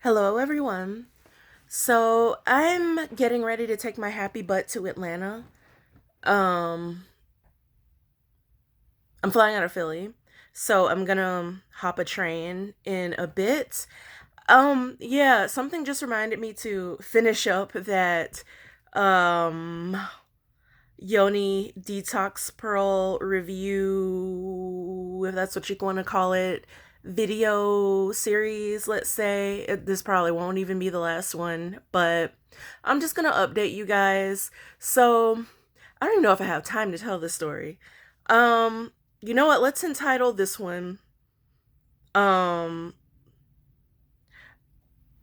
Hello, everyone. So I'm getting ready to take my happy butt to Atlanta. Um, I'm flying out of Philly, so I'm gonna hop a train in a bit. Yeah, something just reminded me to finish up that um Yoni detox pearl review, if that's what you want to call it, video series, let's say. This probably won't even be the last one, but I'm just going to update you guys. So, I don't even know if I have time to tell this story. Um, you know what? Let's entitle this one um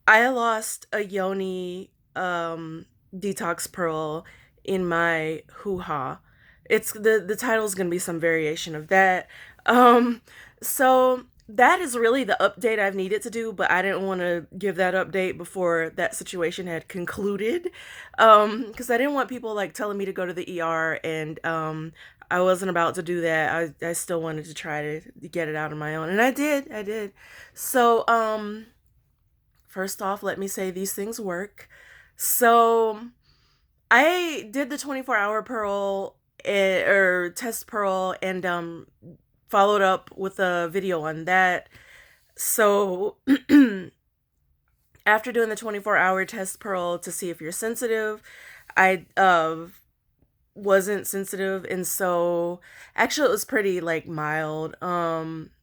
I lost a Yoni detox pearl in my hoo-ha. It's the title is going to be some variation of that. Um so that is really the update I've needed to do, but I didn't want to give that update before that situation had concluded. Cuz I didn't want people like telling me to go to the ER, and I wasn't about to do that. I still wanted to try to get it out on my own, and I did. I did. So first off, let me say these things work. So I did the 24-hour pearl, or test pearl, and followed up with a video on that. So after doing the 24-hour test pearl to see if you're sensitive, I wasn't sensitive, and so actually it was pretty like mild,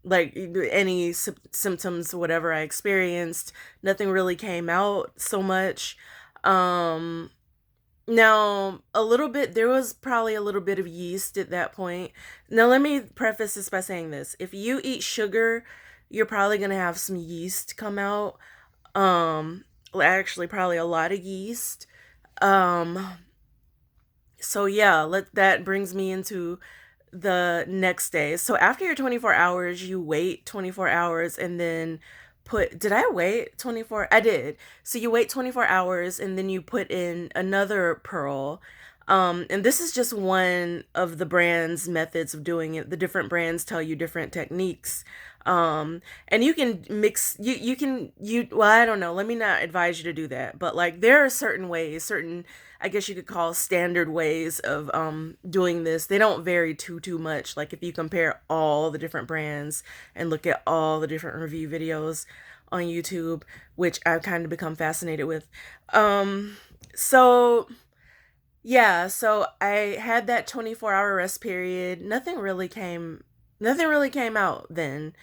like any symptoms whatever I experienced, nothing really came out so much. um Now, a little bit, there was probably a little bit of yeast at that point. Now, let me preface this by saying this. If you eat sugar, you're probably going to have some yeast come out. Actually, probably a lot of yeast. Um, so yeah, that brings me into the next day. So after your 24 hours, you wait 24 hours and then did I wait 24? I did. So you wait 24 hours and then you put in another pearl. And this is just one of the brand's methods of doing it. The different brands tell you different techniques. And you can mix, well, I don't know. Let me not advise you to do that. But like there are certain ways, certain, I guess you could call standard ways of doing this. They don't vary too much. Like if you compare all the different brands and look at all the different review videos on YouTube, which I've kind of become fascinated with. So yeah, so I had that 24-hour rest period. Nothing really came out then.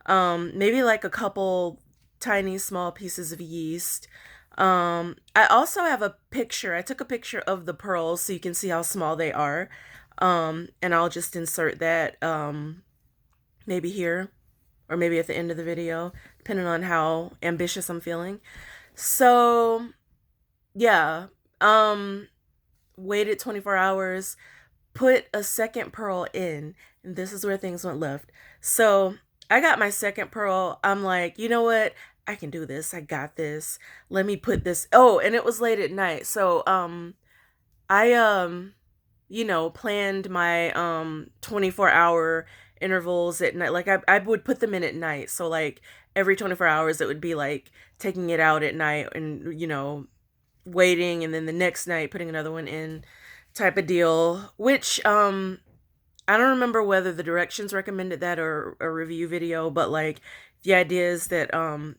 Maybe like a couple tiny small pieces of yeast. I also have a picture. I took a picture of the pearls so you can see how small they are. And I'll just insert that maybe here or maybe at the end of the video, depending on how ambitious I'm feeling. So, yeah. Um Waited 24 hours, put a second pearl in, and this is where things went left. So I got my second pearl. I'm like, you know what? I can do this. I got this. Let me put this. Oh, and it was late at night. So I planned my 24-hour intervals at night. Like I would put them in at night. So like every 24 hours it would be like taking it out at night and waiting, and then the next night putting another one in, type of deal, which I don't remember whether the directions recommended that or a review video, but like the idea is that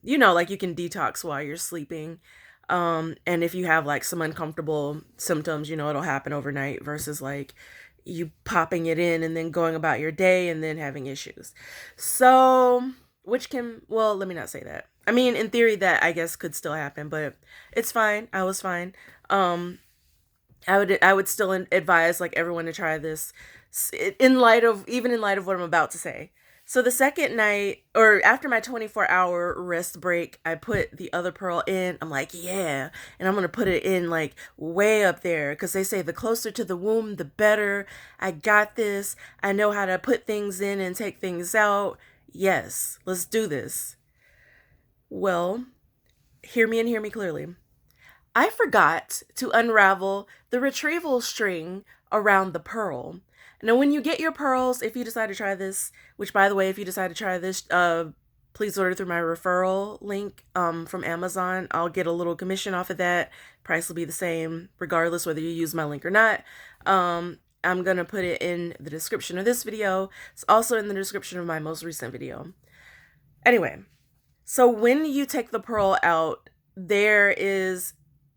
like you can detox while you're sleeping. And if you have like some uncomfortable symptoms, it'll happen overnight versus like you popping it in and then going about your day and then having issues. So, which can, well, let me not say that. I mean, in theory, that I guess could still happen, but it's fine. I was fine. Um, I would still advise like everyone to try this in light of what I'm about to say. So the second night, or after my 24-hour rest break, I put the other pearl in. I'm like, yeah, and I'm gonna put it in like way up there because they say the closer to the womb, the better. I got this. I know how to put things in and take things out. Yes, let's do this. Well, hear me and hear me clearly. I forgot to unravel the retrieval string around the pearl. Now, when you get your pearls, if you decide to try this, which by the way, if you decide to try this, please order through my referral link from Amazon. I'll get a little commission off of that. Price will be the same regardless whether you use my link or not. I'm going to put it in the description of this video. It's also in the description of my most recent video. Anyway, so when you take the pearl out, there is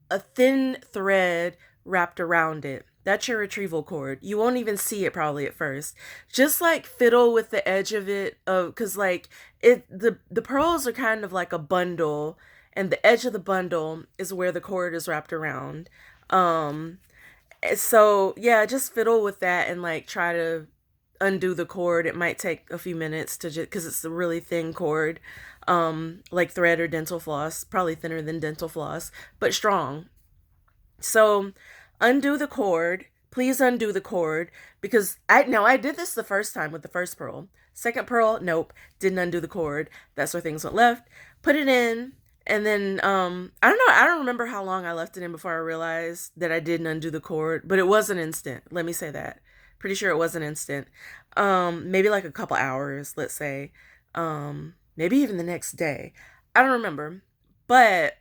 a thin thread wrapped around it. That's your retrieval cord. You won't even see it probably at first. Just like fiddle with the edge of it, cause like the pearls are kind of like a bundle, and the edge of the bundle is where the cord is wrapped around. So yeah, just fiddle with that and like try to undo the cord. It might take a few minutes to just because it's a really thin cord, like thread or dental floss, probably thinner than dental floss, but strong. So undo the cord. Please undo the cord because I did this the first time with the first pearl. Second pearl, nope, didn't undo the cord. That's where things went left. Put it in, and then I don't know. I don't remember how long I left it in before I realized that I didn't undo the cord, but it wasn't instant. Let me say that. Pretty sure it wasn't instant. Maybe like a couple hours, let's say. Maybe even the next day. I don't remember, but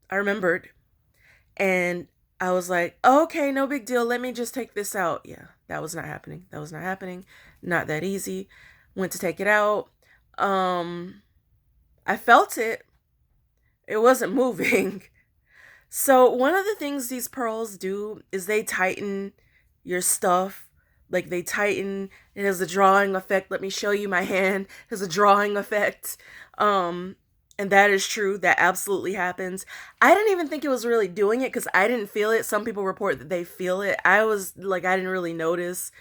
I remembered. And I was like, okay, no big deal. Let me just take this out. Yeah, that was not happening. That was not happening. Not that easy. Went to take it out. I felt it. It wasn't moving. So one of the things these pearls do is they tighten your stuff. Like they tighten. It has a drawing effect. Let me show you my hand. It has a drawing effect. And that is true. That absolutely happens. I didn't even think it was really doing it because I didn't feel it. Some people report that they feel it. I was like, I didn't really notice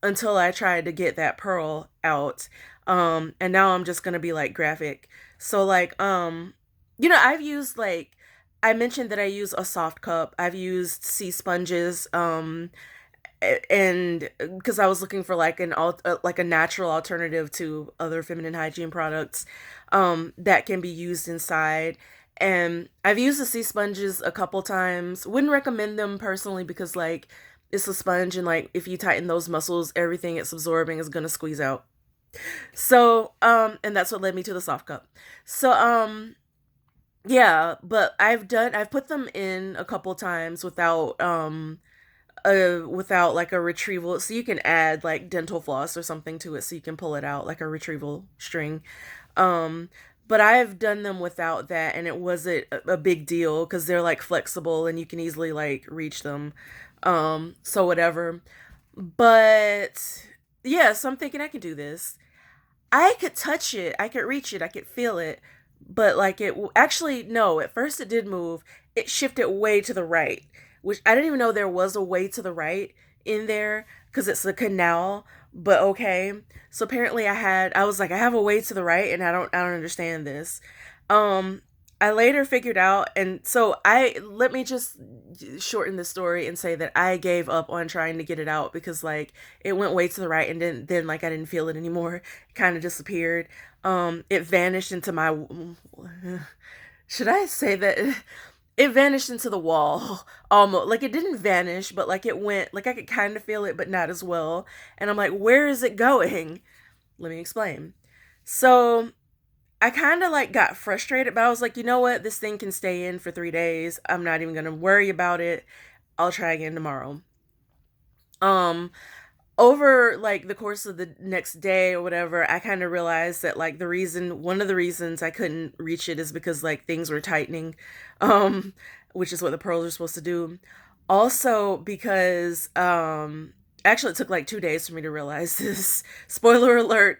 until I tried to get that pearl out. And now I'm just gonna be like graphic. So like, I've used like, I mentioned that I use a soft cup. I've used sea sponges. And because I was looking for like like a natural alternative to other feminine hygiene products that can be used inside. And I've used the sea sponges a couple times. Wouldn't recommend them personally because like it's a sponge and like if you tighten those muscles, everything it's absorbing is gonna squeeze out. So and that's what led me to the soft cup. So yeah, but I've put them in a couple times without like a retrieval, so you can add like dental floss or something to it so you can pull it out like a retrieval string. But I've done them without that and it wasn't a big deal because they're like flexible and you can easily like reach them. So whatever. But yeah, so I'm thinking I can do this. I could touch it, I could reach it, I could feel it, but like actually no, at first it did move. It shifted way to the right, which I didn't even know there was a way to the right in there because it's a canal, but okay. So apparently I was like I have a way to the right and I don't understand this. Um I later figured out, and so I let me just shorten the story and say that I gave up on trying to get it out because like it went way to the right and then like I didn't feel it anymore. It kind of disappeared. It vanished into my should I say that it vanished into the wall almost. Like it didn't vanish, but like it went like I could kind of feel it but not as well. And I'm like, where is it going? Let me explain. So I kind of like got frustrated, but I was like, you know what? This thing can stay in for 3 days. I'm not even going to worry about it. I'll try again tomorrow. Um, Over like the course of the next day or whatever, I kind of realized that like one of the reasons I couldn't reach it is because like things were tightening, um, which is what the pearls are supposed to do. Also because actually it took like 2 days for me to realize this. Spoiler alert,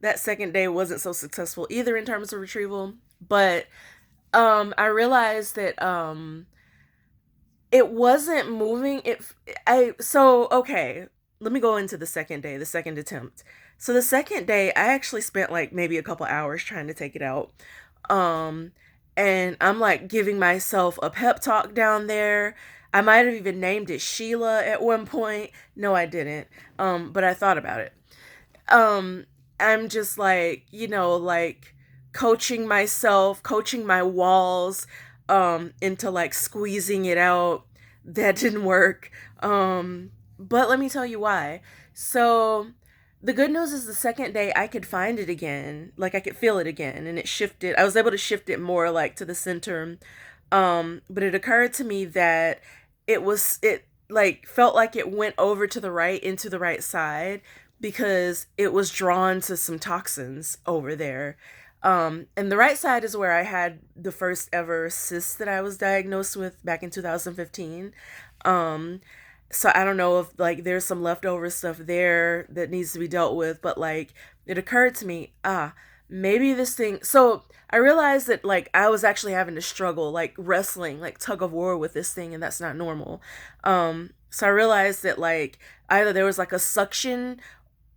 that second day wasn't so successful either in terms of retrieval, but I realized that it wasn't moving. Okay, let me go into the second day, the second attempt. So the second day, I actually spent like maybe a couple hours trying to take it out. Um, and I'm like giving myself a pep talk down there. I might have even named it Sheila at one point. No, I didn't. But I thought about it. Um, I'm just like, like coaching myself, coaching my walls, into like squeezing it out. That didn't work. But let me tell you why. So The good news is the second day I could find it again. Like I could feel it again and it shifted. I was able to shift it more like to the center. But it occurred to me that it like felt like it went over to the right into the right side because it was drawn to some toxins over there. And the right side is where I had the first ever cyst that I was diagnosed with back in 2015. Um, so I don't know if like there's some leftover stuff there that needs to be dealt with, but like it occurred to me, maybe this thing. So I realized that like I was actually having to struggle, like wrestling, like tug of war with this thing, and that's not normal. So I realized that like either there was like a suction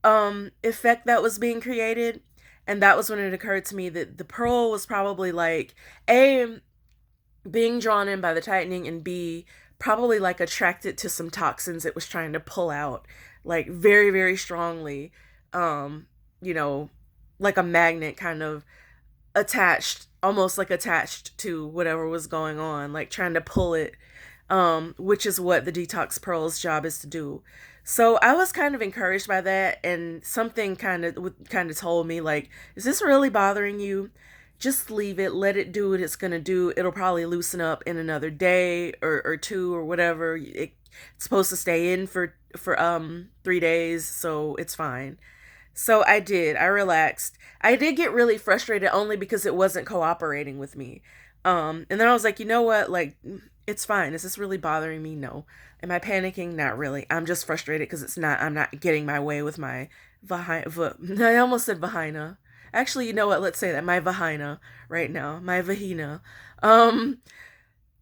effect that was being created, and that was when it occurred to me that the pearl was probably like a being drawn in by the tightening, and B, probably like attracted to some toxins it was trying to pull out, like very, very strongly. Um, you know, like a magnet kind of attached, almost like attached to whatever was going on, like trying to pull it, which is what the detox pearl's job is to do. So I was kind of encouraged by that, and something kind of told me like, is this really bothering you? Just leave it, let it do what it's gonna do. It'll probably loosen up in another day or two or whatever. It's supposed to stay in for 3 days, so it's fine. So I did. I relaxed. I did get really frustrated only because it wasn't cooperating with me. And then I was like, you know what? Like, it's fine. Is this really bothering me? No. Am I panicking? Not really. I'm just frustrated because it's not. I'm not getting my way with my vagina. I almost said vagina. Actually, you know what? Let's say that my vagina right now. My vagina. Um.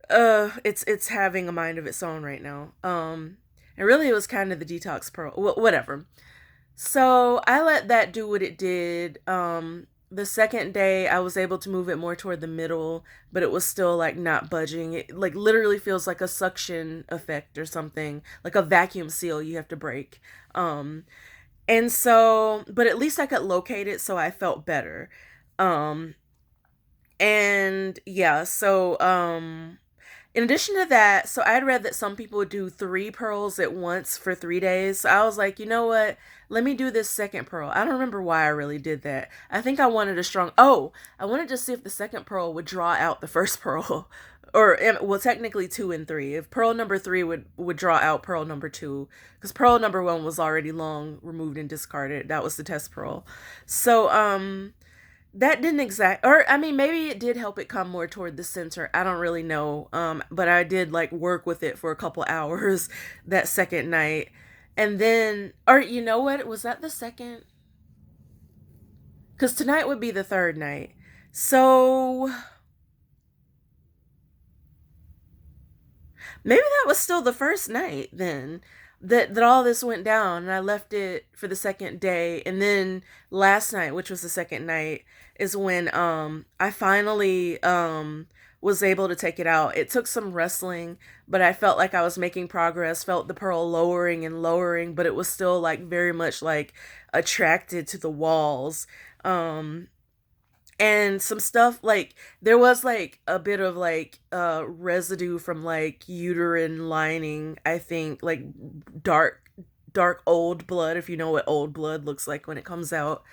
It's having a mind of its own right now. And really, it was kind of the detox pearl. Whatever. So I let that do what it did. The second day, I was able to move it more toward the middle, but it was still like not budging. It like literally feels like a suction effect or something, like a vacuum seal you have to break. Um, and so, but at least I could locate it, so I felt better. Um, and yeah, so in addition to that, so I had read that some people would do three pearls at once for 3 days. So I was like, you know what? Let me do this second pearl. I don't remember why I really did that. I think I wanted a strong. Oh, I wanted to see if the second pearl would draw out the first pearl, or well, technically two and three. If pearl number three would draw out pearl number two, because pearl number one was already long removed and discarded. That was the test pearl. So that didn't exact, or I mean maybe it did help it come more toward the center. I don't really know. But I did like work with it for a couple hours that second night. And then, or you know what, was that the second? Because tonight would be the third night. So maybe that was still the first night then, that all this went down, and I left it for the second day. And then last night, which was the second night, is when I finally was able to take it out. It took some wrestling, but I felt like I was making progress, felt the pearl lowering and lowering, but it was still like very much like attracted to the walls. Um and some stuff like there was like a bit of like residue from like uterine lining, I think, like dark dark old blood, if you know what old blood looks like when it comes out.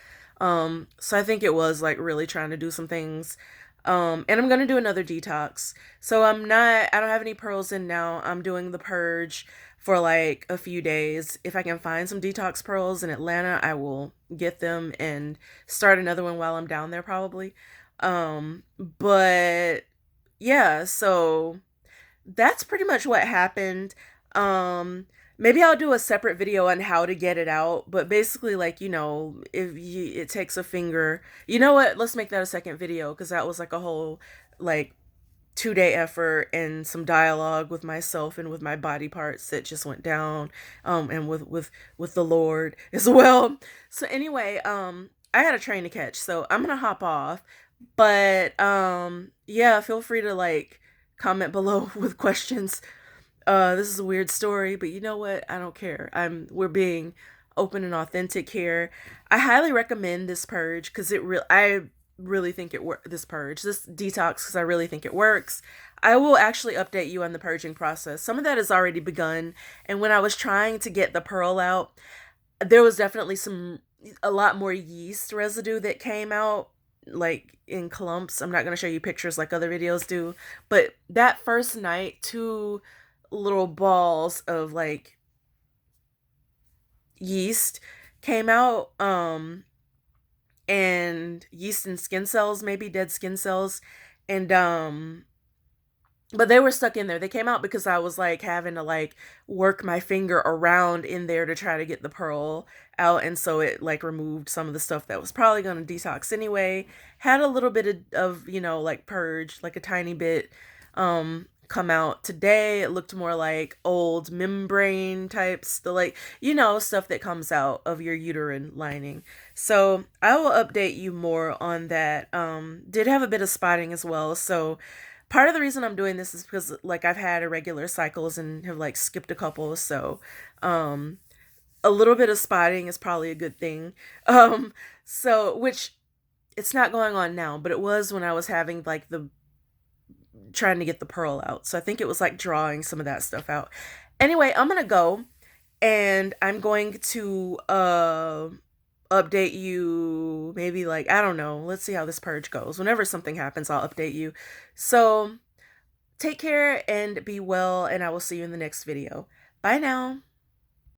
So I think it was like really trying to do some things. And I'm gonna do another detox. So I don't have any pearls in now. I'm doing the purge for like a few days. If I can find some detox pearls in Atlanta, I will get them and start another one while I'm down there probably. But yeah, so that's pretty much what happened. Maybe I'll do a separate video on how to get it out, but basically like, it takes a finger. You know what? Let's make that a second video because that was like a whole like 2 day effort and some dialogue with myself and with my body parts that just went down, and with the Lord as well. So anyway, I got a train to catch, so I'm gonna hop off. But yeah, feel free to like comment below with questions. This is a weird story, but you know what? I don't care. We're being open and authentic here. I highly recommend this purge because I really think this purge, this detox, because I really think it works. I will actually update you on the purging process. Some of that has already begun, and when I was trying to get the pearl out, there was definitely a lot more yeast residue that came out like in clumps. I'm not going to show you pictures like other videos do, but that first night, two little balls of like yeast came out, and yeast and skin cells, maybe dead skin cells, and but they were stuck in there. They came out because I was like having to like work my finger around in there to try to get the pearl out, and so it like removed some of the stuff that was probably going to detox anyway. Had a little bit of like purge, like a tiny bit come out. Today it looked more like old membrane types, the like stuff that comes out of your uterine lining. So I will update you more on that. Did have a bit of spotting as well, so part of the reason I'm doing this is because like I've had irregular cycles and have like skipped a couple, so um a little bit of spotting is probably a good thing. So which it's not going on now, but it was when I was having like the trying to get the pearl out. So I think it was like drawing some of that stuff out. Anyway, I'm going to go and I'm going to update you maybe like I don't know. Let's see how this purge goes. Whenever something happens, I'll update you. So take care and be well, and I will see you in the next video. Bye now.